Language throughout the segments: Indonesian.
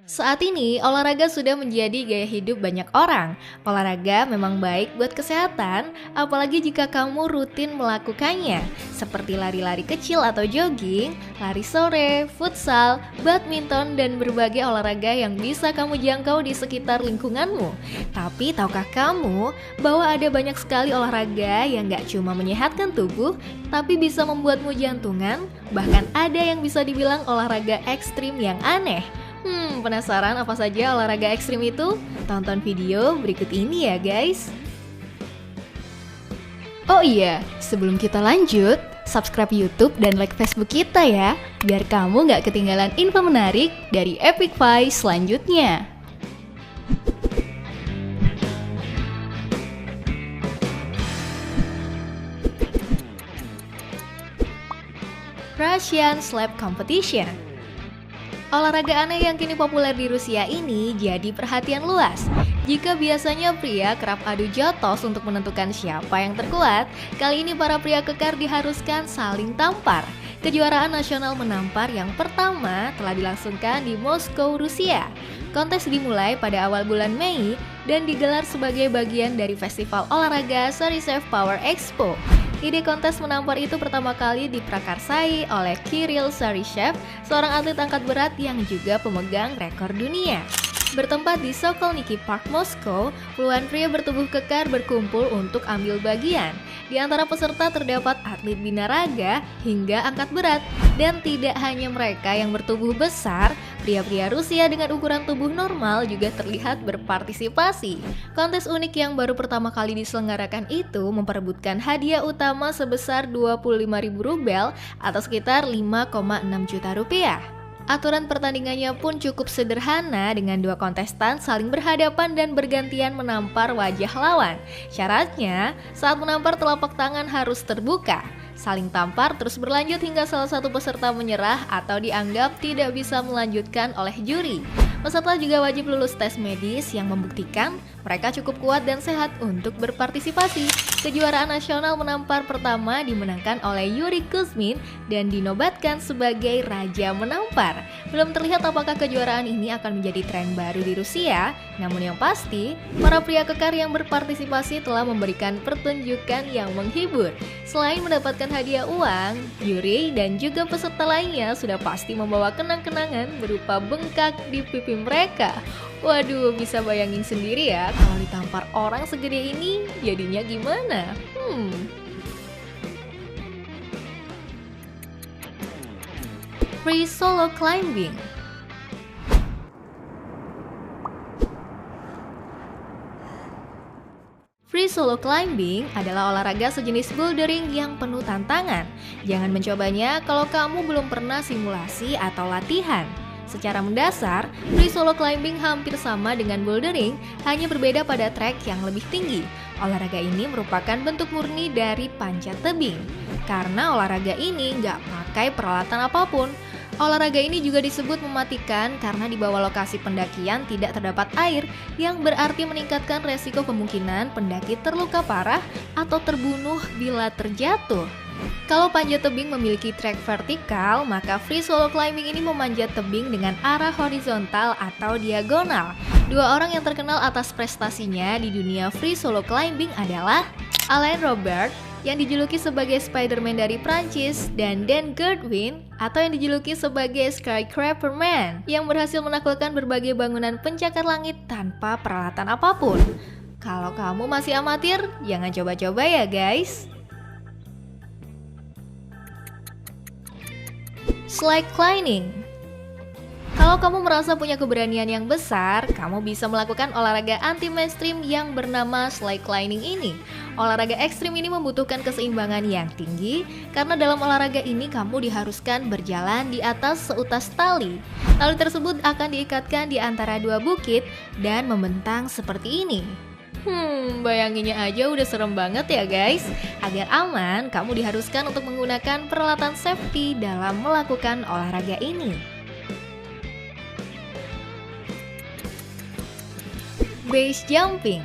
Saat ini, olahraga sudah menjadi gaya hidup banyak orang. Olahraga memang baik buat kesehatan, apalagi jika kamu rutin melakukannya, seperti lari-lari kecil atau jogging, lari sore, futsal, badminton, dan berbagai olahraga yang bisa kamu jangkau di sekitar lingkunganmu. Tapi tahukah kamu bahwa ada banyak sekali olahraga yang gak cuma menyehatkan tubuh, tapi bisa membuatmu jantungan, bahkan ada yang bisa dibilang olahraga ekstrim yang aneh. Penasaran apa saja olahraga ekstrim itu? Tonton video berikut ini ya guys. Oh iya, sebelum kita lanjut, subscribe YouTube dan like Facebook kita ya, biar kamu gak ketinggalan info menarik dari Epic Fy selanjutnya. Russian Slap Competition. Olahraga aneh yang kini populer di Rusia ini jadi perhatian luas. Jika biasanya pria kerap adu jotos untuk menentukan siapa yang terkuat, kali ini para pria kekar diharuskan saling tampar. Kejuaraan nasional menampar yang pertama telah dilangsungkan di Moskow, Rusia. Kontes dimulai pada awal bulan Mei dan digelar sebagai bagian dari festival olahraga Sarychev Power Expo. Ide kontes menampar itu pertama kali diprakarsai oleh Kirill Sarychev, seorang atlet angkat berat yang juga pemegang rekor dunia. Bertempat di Sokolniki Park, Moskow, puluhan pria bertubuh kekar berkumpul untuk ambil bagian. Di antara peserta terdapat atlet binaraga hingga angkat berat. Dan tidak hanya mereka yang bertubuh besar, pria-pria Rusia dengan ukuran tubuh normal juga terlihat berpartisipasi. Kontes unik yang baru pertama kali diselenggarakan itu memperebutkan hadiah utama sebesar 25.000 rubel atau sekitar 5,6 juta rupiah. Aturan pertandingannya pun cukup sederhana dengan dua kontestan saling berhadapan dan bergantian menampar wajah lawan. Syaratnya, saat menampar telapak tangan harus terbuka. Saling tampar terus berlanjut hingga salah satu peserta menyerah atau dianggap tidak bisa melanjutkan oleh juri. Peserta juga wajib lulus tes medis yang membuktikan mereka cukup kuat dan sehat untuk berpartisipasi. Kejuaraan nasional menampar pertama dimenangkan oleh Yuri Kuzmin dan dinobatkan sebagai Raja Menampar. Belum terlihat apakah kejuaraan ini akan menjadi tren baru di Rusia, namun yang pasti, para pria kekar yang berpartisipasi telah memberikan pertunjukan yang menghibur. Selain mendapatkan hadiah uang, Yuri dan juga peserta lainnya sudah pasti membawa kenang-kenangan berupa bengkak di pipi mereka. Waduh, bisa bayangin sendiri ya kalau ditampar orang segede ini jadinya gimana? Free solo climbing. Free solo climbing adalah olahraga sejenis bouldering yang penuh tantangan. Jangan mencobanya kalau kamu belum pernah simulasi atau latihan. Secara mendasar, free solo climbing hampir sama dengan bouldering, hanya berbeda pada trek yang lebih tinggi. Olahraga ini merupakan bentuk murni dari panjat tebing. Karena olahraga ini nggak pakai peralatan apapun. Olahraga ini juga disebut mematikan karena di bawah lokasi pendakian tidak terdapat air, yang berarti meningkatkan resiko kemungkinan pendaki terluka parah atau terbunuh bila terjatuh. Kalau panjat tebing memiliki trek vertikal, maka free solo climbing ini memanjat tebing dengan arah horizontal atau diagonal. Dua orang yang terkenal atas prestasinya di dunia free solo climbing adalah Alain Robert, yang dijuluki sebagai Spider-Man dari Prancis, dan Dan Goodwin, atau yang dijuluki sebagai Skyscraper Man, yang berhasil menaklukkan berbagai bangunan pencakar langit tanpa peralatan apapun. Kalau kamu masih amatir, jangan coba-coba ya guys. Slide climbing. Kalau kamu merasa punya keberanian yang besar, kamu bisa melakukan olahraga anti-mainstream yang bernama slide climbing ini. Olahraga ekstrim ini membutuhkan keseimbangan yang tinggi, karena dalam olahraga ini kamu diharuskan berjalan di atas seutas tali. Tali tersebut akan diikatkan di antara dua bukit dan membentang seperti ini. Bayanginnya aja udah serem banget ya guys. Agar aman, kamu diharuskan untuk menggunakan peralatan safety dalam melakukan olahraga ini. Base jumping.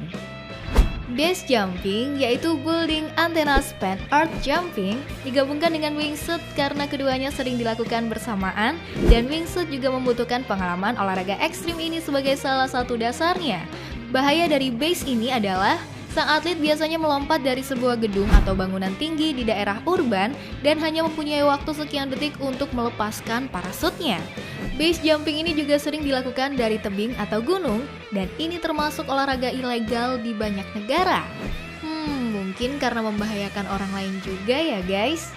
Base jumping yaitu building antenna span earth jumping digabungkan dengan wingsuit karena keduanya sering dilakukan bersamaan dan wingsuit juga membutuhkan pengalaman olahraga ekstrim ini sebagai salah satu dasarnya. Bahaya dari base ini adalah sang atlet biasanya melompat dari sebuah gedung atau bangunan tinggi di daerah urban dan hanya mempunyai waktu sekian detik untuk melepaskan parasutnya. Base jumping ini juga sering dilakukan dari tebing atau gunung dan ini termasuk olahraga ilegal di banyak negara. Mungkin karena membahayakan orang lain juga ya guys.